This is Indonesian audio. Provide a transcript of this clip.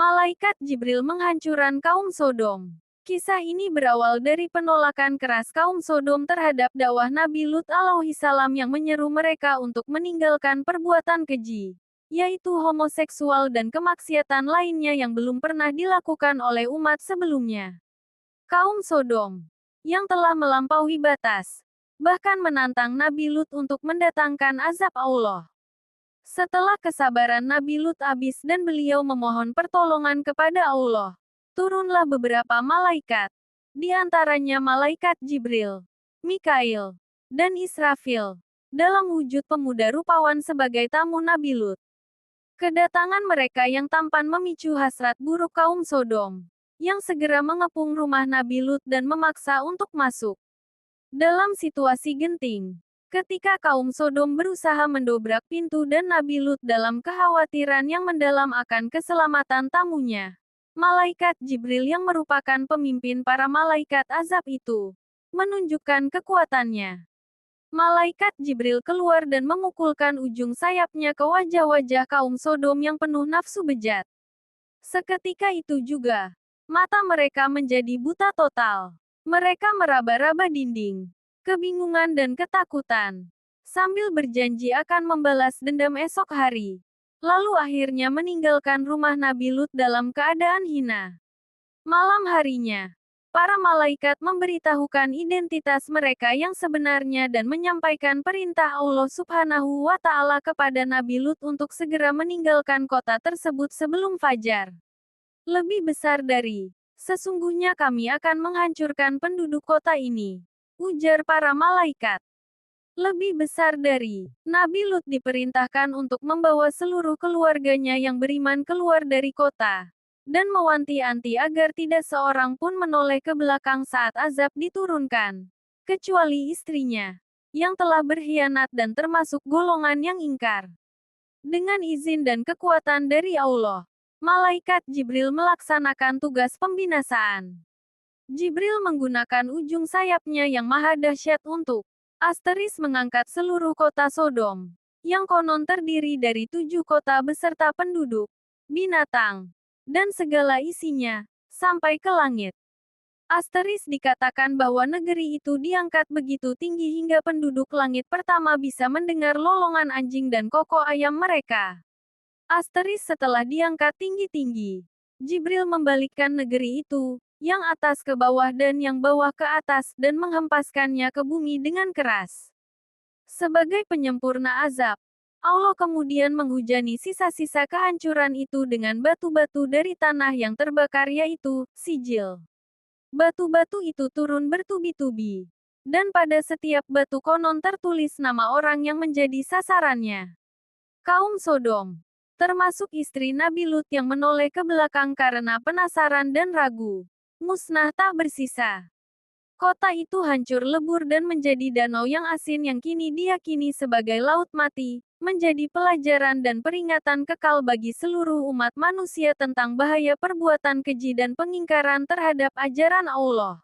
Malaikat Jibril menghancurkan kaum Sodom. Kisah ini berawal dari penolakan keras kaum Sodom terhadap dakwah Nabi Lut alaihissalam yang menyeru mereka untuk meninggalkan perbuatan keji, yaitu homoseksual dan kemaksiatan lainnya yang belum pernah dilakukan oleh umat sebelumnya. Kaum Sodom, yang telah melampaui batas, bahkan menantang Nabi Lut untuk mendatangkan azab Allah. Setelah kesabaran Nabi Lut habis dan beliau memohon pertolongan kepada Allah, turunlah beberapa malaikat, di antaranya malaikat Jibril, Mikail, dan Israfil, dalam wujud pemuda rupawan sebagai tamu Nabi Lut. Kedatangan mereka yang tampan memicu hasrat buruk kaum Sodom, yang segera mengepung rumah Nabi Lut dan memaksa untuk masuk. Dalam situasi genting, ketika kaum Sodom berusaha mendobrak pintu dan Nabi Lut dalam kekhawatiran yang mendalam akan keselamatan tamunya, malaikat Jibril yang merupakan pemimpin para malaikat azab itu, menunjukkan kekuatannya. Malaikat Jibril keluar dan memukulkan ujung sayapnya ke wajah-wajah kaum Sodom yang penuh nafsu bejat. Seketika itu juga, mata mereka menjadi buta total. Mereka meraba-raba dinding, kebingungan dan ketakutan, sambil berjanji akan membalas dendam esok hari. Lalu akhirnya meninggalkan rumah Nabi Lut dalam keadaan hina. Malam harinya, para malaikat memberitahukan identitas mereka yang sebenarnya dan menyampaikan perintah Allah Subhanahu wa Ta'ala kepada Nabi Lut untuk segera meninggalkan kota tersebut sebelum fajar. Lebih besar dari, sesungguhnya kami akan menghancurkan penduduk kota ini, ujar para malaikat. Lebih besar dari, Nabi Lut diperintahkan untuk membawa seluruh keluarganya yang beriman keluar dari kota, dan mewanti-wanti agar tidak seorang pun menoleh ke belakang saat azab diturunkan, kecuali istrinya, yang telah berkhianat dan termasuk golongan yang ingkar. Dengan izin dan kekuatan dari Allah, malaikat Jibril melaksanakan tugas pembinasaan. Jibril menggunakan ujung sayapnya yang maha dahsyat untuk mengangkat seluruh kota Sodom, yang konon terdiri dari 7 kota beserta penduduk, binatang, dan segala isinya, sampai ke langit. Dikatakan bahwa negeri itu diangkat begitu tinggi hingga penduduk langit pertama bisa mendengar lolongan anjing dan koko ayam mereka. Setelah diangkat tinggi-tinggi, Jibril membalikkan negeri itu, yang atas ke bawah dan yang bawah ke atas dan menghempaskannya ke bumi dengan keras. Sebagai penyempurna azab, Allah kemudian menghujani sisa-sisa kehancuran itu dengan batu-batu dari tanah yang terbakar yaitu, sijil. Batu-batu itu turun bertubi-tubi. Dan pada setiap batu konon tertulis nama orang yang menjadi sasarannya. Kaum Sodom, termasuk istri Nabi Lut yang menoleh ke belakang karena penasaran dan ragu, musnah tak bersisa. Kota itu hancur lebur dan menjadi danau yang asin yang kini diyakini sebagai laut mati, menjadi pelajaran dan peringatan kekal bagi seluruh umat manusia tentang bahaya perbuatan keji dan pengingkaran terhadap ajaran Allah.